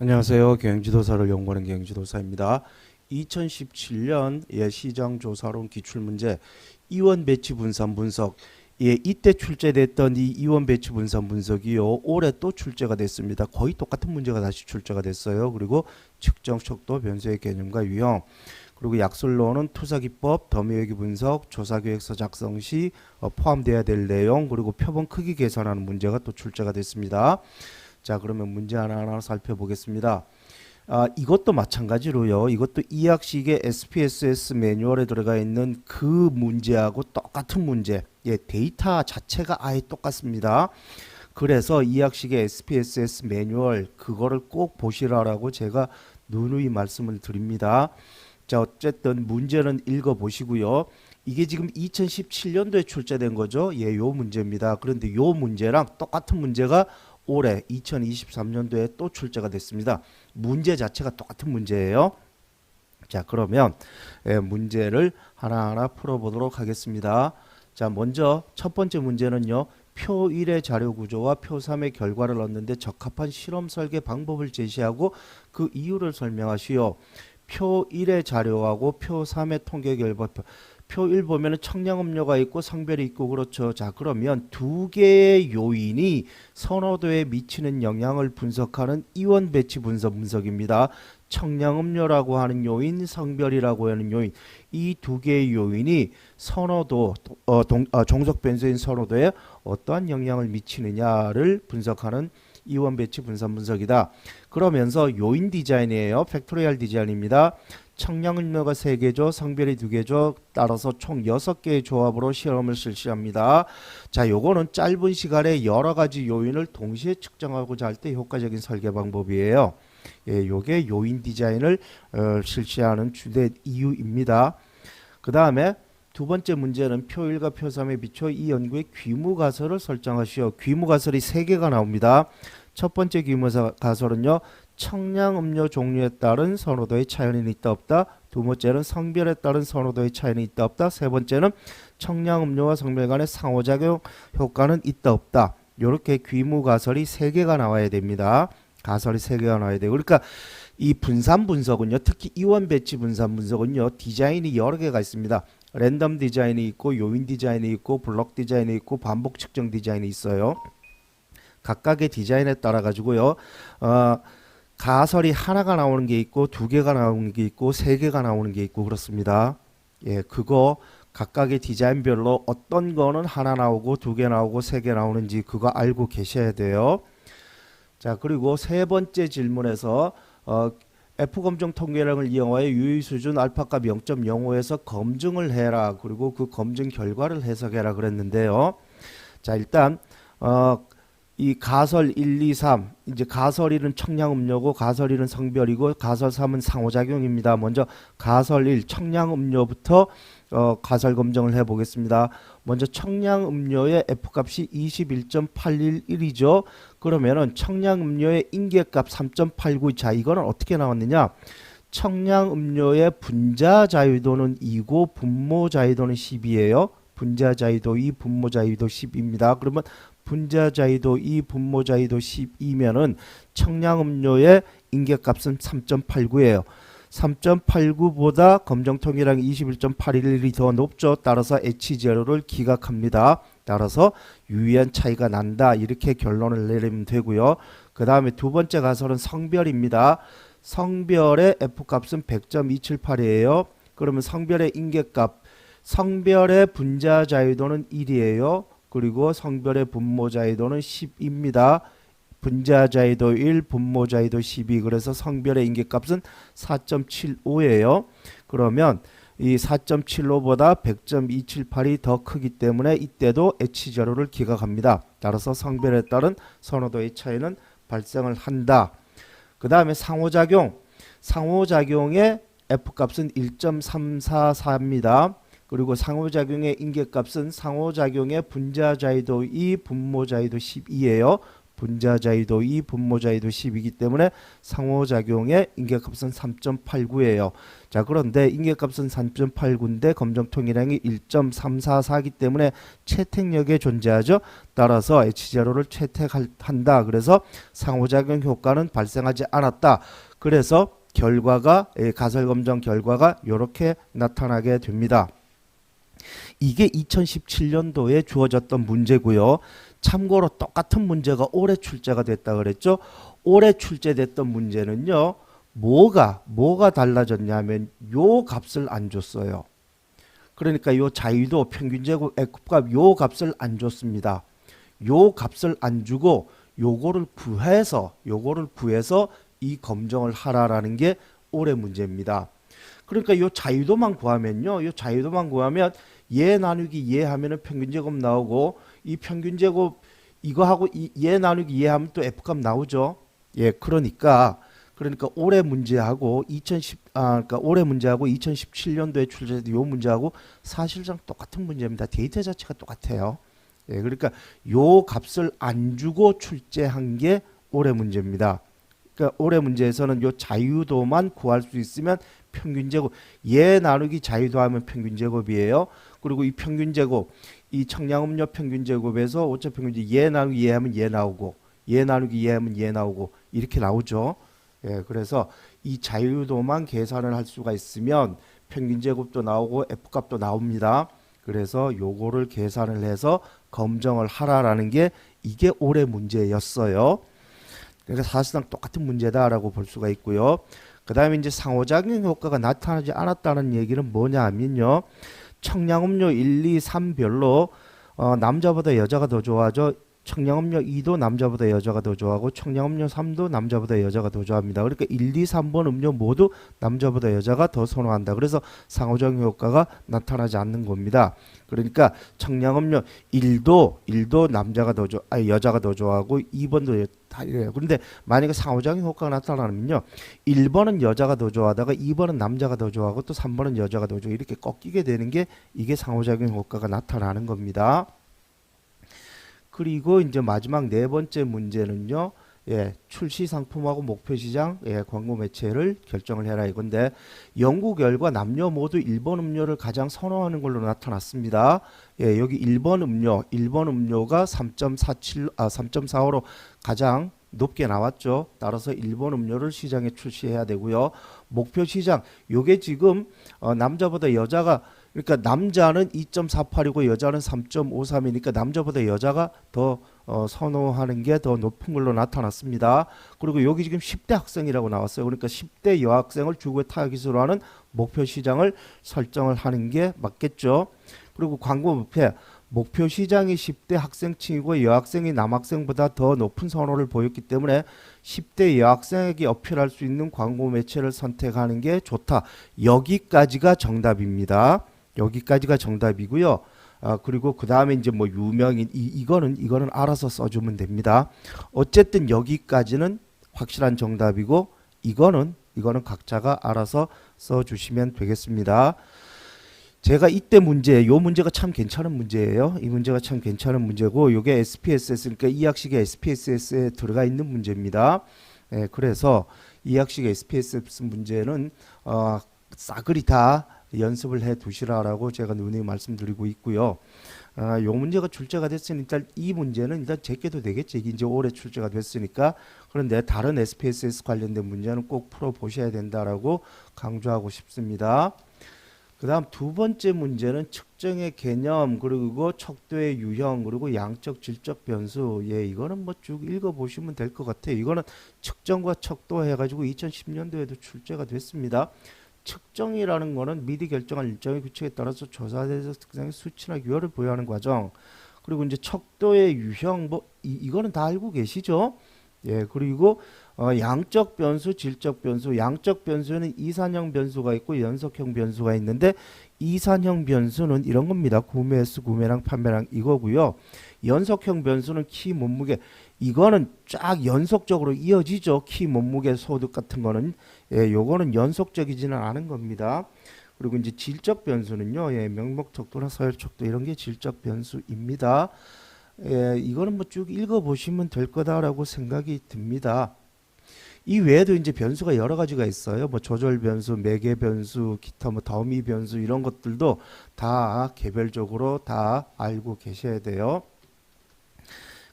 안녕하세요. 경영지도사를 연구하는 경영지도사입니다. 2017년 시장조사론 기출문제 이원 배치 분산 분석. 이때 출제됐던 이 이원 배치 분산 분석이요. 올해 또 출제가 됐습니다. 거의 똑같은 문제가 다시 출제가 됐어요. 그리고 측정 척도 변수의 개념과 유형. 그리고 약술로는 투자기법, 더미회계 분석, 조사계획서 작성 시 포함되어야 될 내용, 그리고 표본 크기 계산하는 문제가 또 출제가 됐습니다. 자, 그러면 문제 하나하나 살펴보겠습니다. 이것도 마찬가지로요. 이것도 이학식의 SPSS 매뉴얼에 들어가 있는 그 문제하고 똑같은 문제. 데이터 자체가 아예 똑같습니다. 그래서 이학식의 SPSS 매뉴얼 그거를 꼭 보시라고 제가 누누이 말씀을 드립니다. 자, 어쨌든 문제는 읽어보시고요. 이게 지금 2017년도에 출제된 거죠. 요 문제입니다. 그런데 요 문제랑 똑같은 문제가 올해 2023년도에 또 출제가 됐습니다. 문제 자체가 똑같은 문제예요. 자, 그러면 문제를 하나하나 풀어보도록 하겠습니다. 자, 먼저 첫 번째 문제는요. 표 1의 자료 구조와 표 3의 결과를 얻는데 적합한 실험 설계 방법을 제시하고 그 이유를 설명하시오. 표 1의 자료하고 표 3의 통계 결과, 표 1 보면은 청량음료가 있고 성별이 있고 그렇죠. 자, 그러면 두 개의 요인이 선호도에 미치는 영향을 분석하는 이원 배치 분석입니다. 청량음료라고 하는 요인, 성별이라고 하는 요인, 이 두 개의 요인이 선호도, 종속 변수인 선호도에 어떠한 영향을 미치느냐를 분석하는 이원 배치 분석이다. 그러면서 요인 디자인이에요. 팩토리얼 디자인입니다. 청량음료가 3개죠. 성별이 2개죠. 따라서 총 6개의 조합으로 실험을 실시합니다. 자, 요거는 짧은 시간에 여러 가지 요인을 동시에 측정하고자 할 때 효과적인 설계 방법이에요. 요게 요인 디자인을 실시하는 주된 이유입니다. 그 다음에 두 번째 문제는 표 1과 표 3에 비춰 이 연구의 귀무가설을 설정하시오. 귀무가설이 3개가 나옵니다. 첫 번째 귀무가설은요. 청량음료 종류에 따른 선호도의 차이는 있다 없다. 두 번째는 성별에 따른 선호도의 차이는 있다 없다. 세 번째는 청량음료와 성별 간의 상호작용 효과는 있다 없다. 이렇게 귀무가설이 3개가 나와야 됩니다. 가설이 3개가 나와야 돼요. 그러니까 이 분산 분석은요. 특히 이원 배치 분산 분석은요. 디자인이 여러 개가 있습니다. 랜덤 디자인이 있고 요인 디자인이 있고 블록 디자인이 있고 반복 측정 디자인이 있어요. 각각의 디자인에 따라 가지고요. 가설이 하나가 나오는 게 있고 2개가 나오는 게 있고 3개가 나오는 게 있고 그렇습니다. 그거 각각의 디자인별로 어떤 거는 하나 나오고 2개 나오고 3개 나오는지 그거 알고 계셔야 돼요. 자, 그리고 세 번째 질문에서 F검정 통계량을 이용하여 유의수준 알파값 0.05에서 검증을 해라. 그리고 그 검증 결과를 해석해라 그랬는데요. 자, 일단 이 가설 1, 2, 3 이제 가설 1은 청량음료고 가설 2는 성별이고 가설 3은 상호작용입니다. 먼저 가설 1 청량음료부터 가설 검증을 해보겠습니다. 먼저 청량음료의 F값이 21.811이죠. 그러면은 청량음료의 인계값 3.89. 자, 이거는 어떻게 나왔느냐? 청량음료의 분자자유도는 2고 분모자유도는 10이에요. 분자자유도 2, 분모자유도 10입니다. 그러면 분자자유도 2, 분모자유도 10이면은 청량음료의 인계값은 3.89예요. 3.89보다 검정통계량 21.811이 더 높죠. 따라서 H0를 기각합니다. 따라서 유의한 차이가 난다. 이렇게 결론을 내리면 되고요. 그 다음에 두 번째 가설은 성별입니다. 성별의 F값은 100.278이에요. 그러면 성별의 인계값, 성별의 분자자유도는 1이에요. 그리고 성별의 분모자유도는 10입니다. 분자자유도 1, 분모자유도 12. 그래서 성별의 인계값은 4.75예요. 그러면 이 4.75보다 100.278이 더 크기 때문에 이때도 H0를 기각합니다. 따라서 성별에 따른 선호도의 차이는 발생을 한다. 그 다음에 상호작용. 상호작용의 F값은 1.344입니다. 그리고 상호작용의 인계값은 상호작용의 분자자유도 2, 분모자유도 12예요. 분자자유도 2, 분모자유도 10이기 때문에 상호작용의 인계값은 3.89예요. 자, 그런데 인계값은 3.89인데 검정통일량이 1.344이기 때문에 채택력에 존재하죠. 따라서 H0를 채택한다. 그래서 상호작용 효과는 발생하지 않았다. 그래서 결과가 가설검정 결과가 이렇게 나타나게 됩니다. 이게 2017년도에 주어졌던 문제고요. 참고로 똑같은 문제가 올해 출제가 됐다 그랬죠. 올해 출제됐던 문제는요. 뭐가 달라졌냐면 요 값을 안 줬어요. 그러니까 요 자유도 평균제곱 F값 요 값을 안 줬습니다. 요 값을 안 주고 요거를 구해서 이 검정을 하라라는 게 올해 문제입니다. 그러니까 요 자유도만 구하면요. 요 자유도만 구하면 얘 나누기 얘 하면은 평균제곱 나오고 이 평균제곱 이거하고 얘 나누기 얘 하면 또 F값 나오죠. 예, 그러니까 올해 문제하고 그러니까 올해 문제하고 2017년도에 출제된 요 문제하고 사실상 똑같은 문제입니다. 데이터 자체가 똑같아요. 예, 그러니까 요 값을 안 주고 출제한 게 올해 문제입니다. 그러니까 올해 문제에서는 요 자유도만 구할 수 있으면 평균제곱 얘 나누기 자유도 하면 평균제곱이에요. 그리고 이 평균제곱 이 청량음료 평균제곱에서 오차 평균제 얘 나누기 얘 하면 얘 나오고 얘 나누기 얘 하면 얘 나오고 이렇게 나오죠. 예, 그래서 이 자유도만 계산을 할 수가 있으면 평균제곱도 나오고 F값도 나옵니다. 그래서 요거를 계산을 해서 검정을 하라라는 게 이게 올해 문제였어요. 그러니까 사실상 똑같은 문제다라고 볼 수가 있고요. 그 다음에 이제 상호작용 효과가 나타나지 않았다는 얘기는 뭐냐 하면요. 청량음료 1, 2, 3별로 남자보다 여자가 더 좋아하죠. 청량음료 2도 남자보다 여자가 더 좋아하고 청량음료 3도 남자보다 여자가 더 좋아합니다. 그러니까 1, 2, 3번 음료 모두 남자보다 여자가 더 선호한다. 그래서 상호작용 효과가 나타나지 않는 겁니다. 그러니까 청량음료 1도 남자가 더 여자가 더 좋아하고 2번도 다 이래요. 그런데 만약에 상호작용 효과가 나타나면요. 1번은 여자가 더 좋아하다가 2번은 남자가 더 좋아하고 또 3번은 여자가 더 좋아하고 이렇게 꺾이게 되는 게 이게 상호작용 효과가 나타나는 겁니다. 그리고 이제 마지막 네 번째 문제는요. 예, 출시 상품하고 목표 시장, 광고 매체를 결정을 해라 이건데 연구 결과 남녀 모두 1번 음료를 가장 선호하는 걸로 나타났습니다. 예, 여기 1번 음료가 3.45로 가장 높게 나왔죠. 따라서 1번 음료를 시장에 출시해야 되고요. 목표 시장, 요게 지금 남자보다 여자가 그러니까 남자는 2.48이고 여자는 3.53이니까 남자보다 여자가 더 선호하는 게 더 높은 걸로 나타났습니다. 그리고 여기 지금 10대 학생이라고 나왔어요. 그러니까 10대 여학생을 주거 타깃으로 하는 목표 시장을 설정을 하는 게 맞겠죠. 그리고 광고 부패 목표 시장이 10대 학생층이고 여학생이 남학생보다 더 높은 선호를 보였기 때문에 10대 여학생에게 어필할 수 있는 광고 매체를 선택하는 게 좋다. 여기까지가 정답입니다. 여기까지가 정답이고요. 그리고 그 다음에 이제 뭐 유명인 이거는 알아서 써주면 됩니다. 어쨌든 여기까지는 확실한 정답이고 이거는 각자가 알아서 써주시면 되겠습니다. 제가 이때 요 문제가 참 괜찮은 문제예요. 이 문제가 참 괜찮은 문제고 이게 SPSS 그러니까 이 학식의 SPSS에 들어가 있는 문제입니다. 그래서 이 학식의 SPSS 문제는 싸그리 다 연습을 해 두시라라고 제가 누누이 말씀드리고 있고요. 요 문제가 출제가 됐으니까 이 문제는 일단 제껴도 되겠지. 이게 이제 올해 출제가 됐으니까. 그런데 다른 SPSS 관련된 문제는 꼭 풀어 보셔야 된다라고 강조하고 싶습니다. 그 다음 두 번째 문제는 측정의 개념 그리고 척도의 유형 그리고 양적 질적 변수. 예, 이거는 뭐 쭉 읽어보시면 될 것 같아요. 이거는 측정과 척도 해가지고 2010년도에도 출제가 됐습니다. 측정이라는 거는 미리 결정한 일정의 규칙에 따라서 조사대에서 특성의 수치나 유효를 부여하는 과정. 그리고 이제 척도의 유형 이거는 다 알고 계시죠? 예, 그리고 양적 변수, 질적 변수. 양적 변수는 이산형 변수가 있고 연속형 변수가 있는데 이산형 변수는 이런 겁니다. 구매수, 구매량, 판매량 이거고요. 연속형 변수는 키, 몸무게. 이거는 쫙 연속적으로 이어지죠. 키, 몸무게, 소득 같은 거는. 예, 요거는 연속적이지는 않은 겁니다. 그리고 이제 질적 변수는요. 예, 명목 척도나 서열 척도 이런 게 질적 변수입니다. 이거는 뭐 쭉 읽어보시면 될 거다라고 생각이 듭니다. 이 외에도 이제 변수가 여러 가지가 있어요. 뭐 조절 변수, 매개 변수, 기타 뭐 더미 변수 이런 것들도 다 개별적으로 다 알고 계셔야 돼요.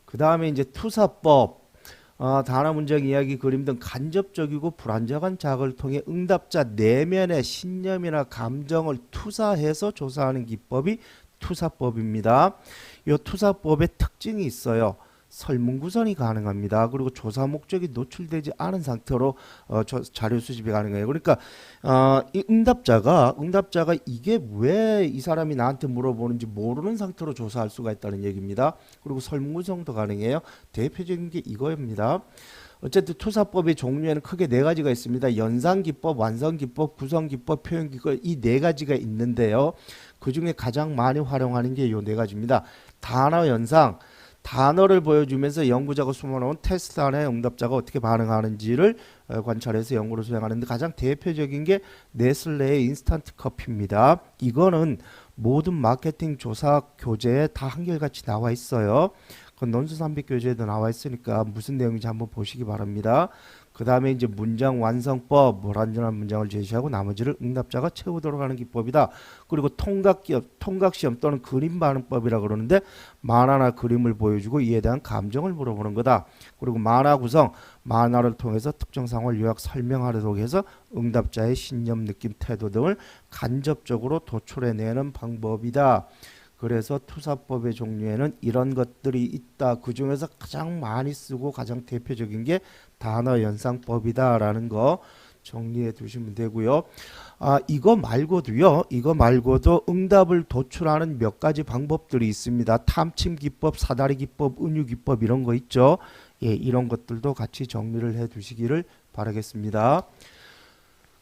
그 다음에 이제 투사법, 단어 문장 이야기 그림 등 간접적이고 불안정한 자극을 통해 응답자 내면의 신념이나 감정을 투사해서 조사하는 기법이 투사법입니다. 이 투사법의 특징이 있어요. 설문구성이 가능합니다. 그리고 조사 목적이 노출되지 않은 상태로 자료 수집이 가능해요. 그러니까 이 응답자가 이게 왜 이 사람이 나한테 물어보는지 모르는 상태로 조사할 수가 있다는 얘기입니다. 그리고 설문구성도 가능해요. 대표적인 게 이거입니다. 어쨌든 투사법의 종류에는 크게 네 가지가 있습니다. 연상기법, 완성기법, 구성기법, 표현기법 이 네 가지가 있는데요. 그 중에 가장 많이 활용하는 게 이 네 가지입니다. 단어 연상, 단어를 보여주면서 연구자가 숨어놓은 테스트 안에 응답자가 어떻게 반응하는지를 관찰해서 연구를 수행하는데 가장 대표적인 게 네슬레의 인스턴트 커피입니다. 이거는 모든 마케팅 조사 교재에 다 한결같이 나와 있어요. 그 논술 300 교재에도 나와 있으니까 무슨 내용인지 한번 보시기 바랍니다. 그 다음에 이제 문장 완성법, 불완전한 문장을 제시하고 나머지를 응답자가 채우도록 하는 기법이다. 그리고 통각시험 또는 그림 반응법이라 그러는데 만화나 그림을 보여주고 이에 대한 감정을 물어보는 거다. 그리고 만화 구성, 만화를 통해서 특정 상황을 요약 설명하도록 해서 응답자의 신념, 느낌, 태도 등을 간접적으로 도출해내는 방법이다. 그래서 투사법의 종류에는 이런 것들이 있다. 그 중에서 가장 많이 쓰고 가장 대표적인 게 단어 연상법이다라는 거 정리해 두시면 되고요. 이거 말고도 응답을 도출하는 몇 가지 방법들이 있습니다. 탐침 기법, 사다리 기법, 은유 기법 이런 거 있죠. 예, 이런 것들도 같이 정리를 해 두시기를 바라겠습니다.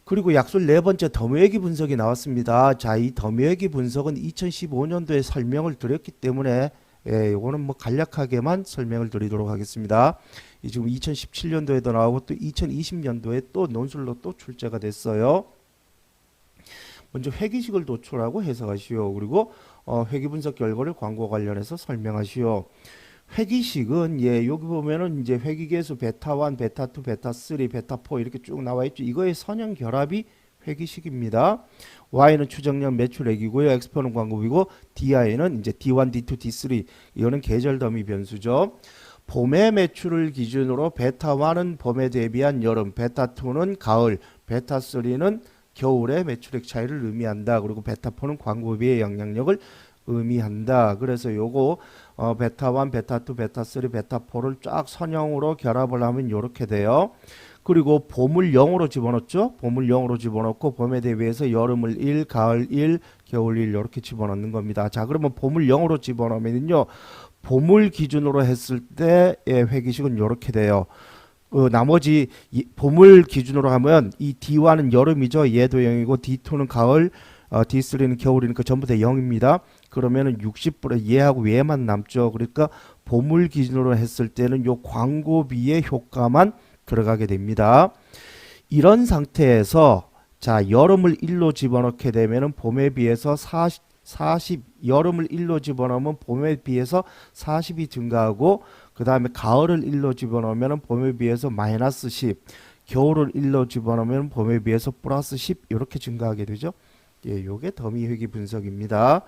그리고 약술 네 번째 더미웨기 분석이 나왔습니다. 자, 이 더미웨기 분석은 2015년도에 설명을 드렸기 때문에 이거는 뭐 간략하게만 설명을 드리도록 하겠습니다. 이 지금 2017년도에도 나오고 또 2020년도에 또 논술로 또 출제가 됐어요. 먼저 회기식을 도출하고 해석하시오. 그리고 회기 분석 결과를 광고 관련해서 설명하시오. 회기식은 여기 보면은 이제 회기계수 베타 1, 베타 2, 베타 3, 베타 4 이렇게 쭉 나와 있죠. 이거의 선형 결합이 회기식입니다. Y는 추정량 매출액이고요. X표는 광고비고 DI는 이제 D1, D2, D3 이거는 계절 더미 변수죠. 봄의 매출을 기준으로 베타 1은 봄에 대비한 여름, 베타 2는 가을, 베타 3는 겨울의 매출액 차이를 의미한다. 그리고 베타 4는 광고비의 영향력을 의미한다. 그래서 요거 베타 1, 베타 2, 베타 3, 베타 4를 쫙 선형으로 결합을 하면 이렇게 돼요. 그리고 봄을 0으로 집어넣죠. 봄을 0으로 집어넣고 봄에 대비해서 여름을 1, 가을 1, 겨울 1 이렇게 집어넣는 겁니다. 자, 그러면 봄을 0으로 집어넣으면요. 봄을 기준으로 했을 때의 회기식은 이렇게 돼요. 나머지 봄을 기준으로 하면 이 D1은 여름이죠. 얘도 0이고 D2는 가을, D3는 겨울이니까 전부 다 0입니다. 그러면은 60% 얘하고 얘만 남죠. 그러니까 봄을 기준으로 했을 때는 요 광고비의 효과만 들어가게 됩니다. 이런 상태에서 자, 여름을 1로 집어넣게 되면은 봄에 비해서 40 여름을 1로 집어넣으면 봄에 비해서 40이 증가하고 그 다음에 가을을 1로 집어넣으면 봄에 비해서 마이너스 10 겨울을 1로 집어넣으면 봄에 비해서 플러스 10 이렇게 증가하게 되죠. 예, 요게 더미 회기 분석입니다.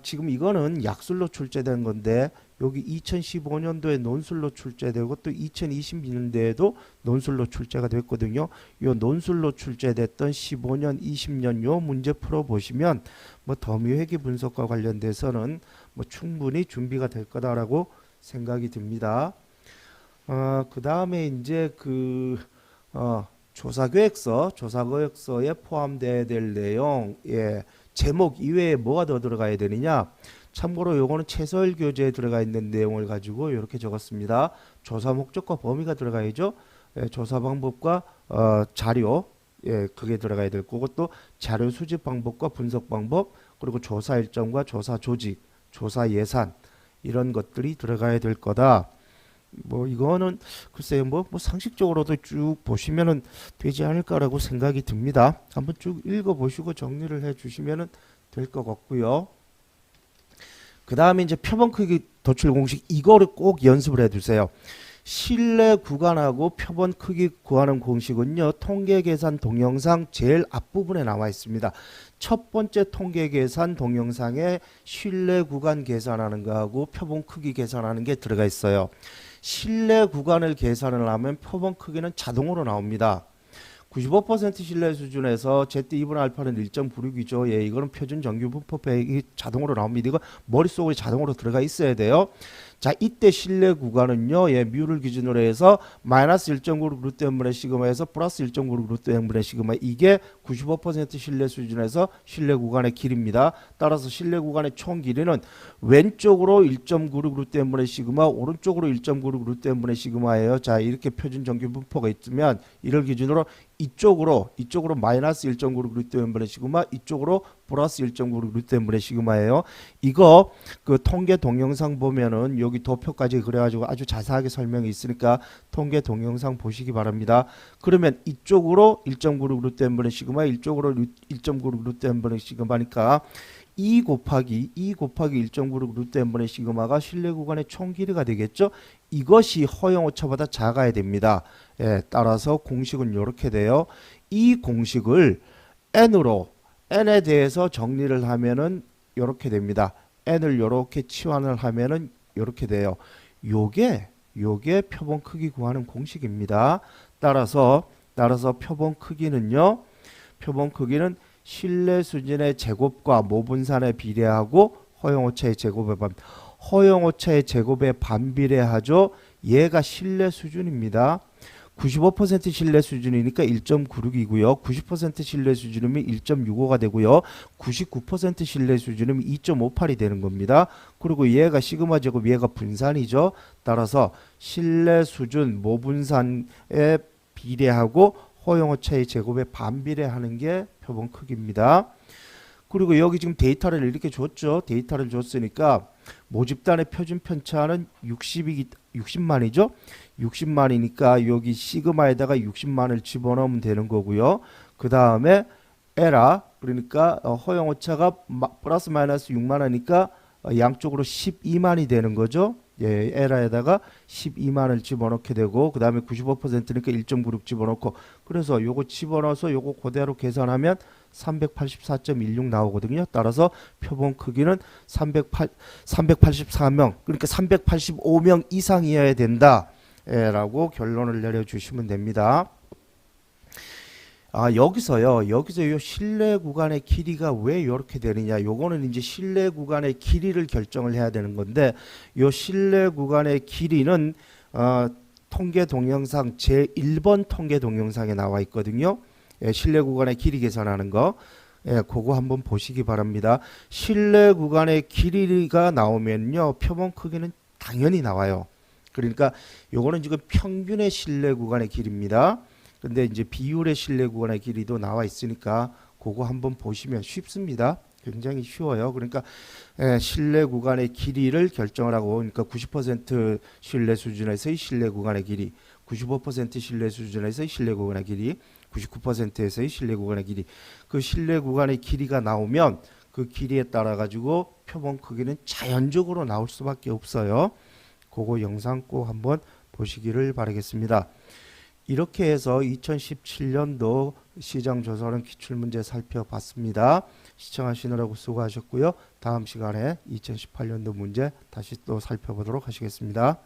지금 이거는 약술로 출제된 건데 여기 2015년도에 논술로 출제되고 또 2020년도에도 논술로 출제가 됐거든요. 요 논술로 출제됐던 15년, 20년 요 문제 풀어 보시면 뭐 더미 회기 분석과 관련돼서는 뭐 충분히 준비가 될 거다라고 생각이 듭니다. 그 다음에 이제 조사계획서에 포함되어야 될 내용, 제목 이외에 뭐가 더 들어가야 되느냐? 참고로 요거는 최서열 교재에 들어가 있는 내용을 가지고 이렇게 적었습니다. 조사 목적과 범위가 들어가야죠. 조사 방법과 자료, 그게 들어가야 될 거고 또 자료 수집 방법과 분석 방법, 그리고 조사 일정과 조사 조직, 조사 예산 이런 것들이 들어가야 될 거다. 뭐 이거는 글쎄요 뭐 상식적으로도 쭉 보시면은 되지 않을까라고 생각이 듭니다. 한번 쭉 읽어보시고 정리를 해주시면은 될 것 같고요. 그 다음에 이제 표본 크기 도출 공식 이거를 꼭 연습을 해두세요. 실내 구간하고 표본 크기 구하는 공식은요. 통계 계산 동영상 제일 앞부분에 나와 있습니다. 첫 번째 통계 계산 동영상에 실내 구간 계산하는 거하고 표본 크기 계산하는 게 들어가 있어요. 실내 구간을 계산을 하면 표본 크기는 자동으로 나옵니다. 95% 신뢰 수준에서 Z2분의 알파는 1.96이죠. 예, 이거는 표준 정규 분포백이 자동으로 나옵니다. 이거 머릿속에 자동으로 들어가 있어야 돼요. 자, 이때 신뢰 구간은요. 예, 뮤를 기준으로 해서 마이너스 1.96 루트 n분의 시그마에서 플러스 1.96 루트 n분의 시그마, 이게 95% 신뢰 수준에서 신뢰 구간의 길이입니다. 따라서 신뢰 구간의 총 길이는 왼쪽으로 1.96 루트 n분의 시그마, 오른쪽으로 1.96 루트 n분의 시그마예요. 자, 이렇게 표준 정규 분포가 있으면 이를 기준으로 이쪽으로 마이너스 1.96 루트 n분의 시그마, 이쪽으로 플러스 1.96 루트 n분의 시그마예요. 이거 그 통계 동영상 보면은 여기 도표까지 그래가지고 아주 자세하게 설명이 있으니까 통계 동영상 보시기 바랍니다. 그러면 이쪽으로 1.96 루트 n분의 시그마, 이쪽으로 1.96 루트 n분의 시그마니까 2 곱하기 1.96 루트 n분의 시그마가 실내 구간의 총 길이가 되겠죠. 이것이 허용 오차보다 작아야 됩니다. 예, 따라서 공식은 이렇게 돼요. 이 공식을 n에 대해서 정리를 하면은 이렇게 됩니다. n을 이렇게 치환을 하면은 이렇게 돼요. 요게 표본 크기 구하는 공식입니다. 따라서 표본 크기는요. 표본 크기는 실내 수준의 제곱과 모분산에 비례하고 허용오차의 제곱에 반비례하죠. 얘가 실내 수준입니다. 95% 신뢰 수준이니까 1.96이고요. 90% 신뢰 수준이면 1.65가 되고요. 99% 신뢰 수준이면 2.58이 되는 겁니다. 그리고 얘가 시그마 제곱, 얘가 분산이죠. 따라서 신뢰 수준 모분산에 비례하고 허용오차의 제곱에 반비례하는 게 표본 크기입니다. 그리고 여기 지금 데이터를 이렇게 줬죠. 데이터를 줬으니까 모집단의 표준 편차는 60만이죠. 60만이니까 여기 시그마에다가 60만을 집어넣으면 되는 거고요. 그 다음에 에라, 그러니까 허용오차가 플러스 마이너스 6만이니까 양쪽으로 12만이 되는 거죠. 예, 에라에다가 12만을 집어넣게 되고, 그 다음에 95%니까 1.96 집어넣고, 그래서 요거 집어넣어서 요거 그대로 계산하면 384.16 나오거든요. 따라서 표본 크기는 384명, 그러니까 385명 이상이어야 된다 라고 결론을 내려주시면 됩니다. 여기서 요 실내 구간의 길이가 왜 이렇게 되느냐, 요거는 이제 실내 구간의 길이를 결정을 해야 되는 건데, 요 실내 구간의 길이는 통계 동영상 제1번 통계 동영상에 나와 있거든요. 예, 실내 구간의 길이 계산하는 거, 예, 그거 한번 보시기 바랍니다. 실내 구간의 길이가 나오면요, 표본 크기는 당연히 나와요. 그러니까 요거는 지금 평균의 실내 구간의 길이입니다. 근데 이제 비율의 실내 구간의 길이도 나와 있으니까 그거 한번 보시면 쉽습니다. 굉장히 쉬워요. 그러니까 실내 구간의 길이를 결정을 하고, 그러니까 90% 실내 수준에서의 실내 구간의 길이, 95% 실내 수준에서의 실내 구간의 길이, 99%에서의 실내 구간의 길이, 그 실내 구간의 길이가 나오면 그 길이에 따라 가지고 표본 크기는 자연적으로 나올 수밖에 없어요. 그거 영상 꼭 한번 보시기를 바라겠습니다. 이렇게 해서 2017년도 시장조사론 기출문제 살펴봤습니다. 시청하시느라고 수고하셨고요. 다음 시간에 2018년도 문제 다시 또 살펴보도록 하시겠습니다.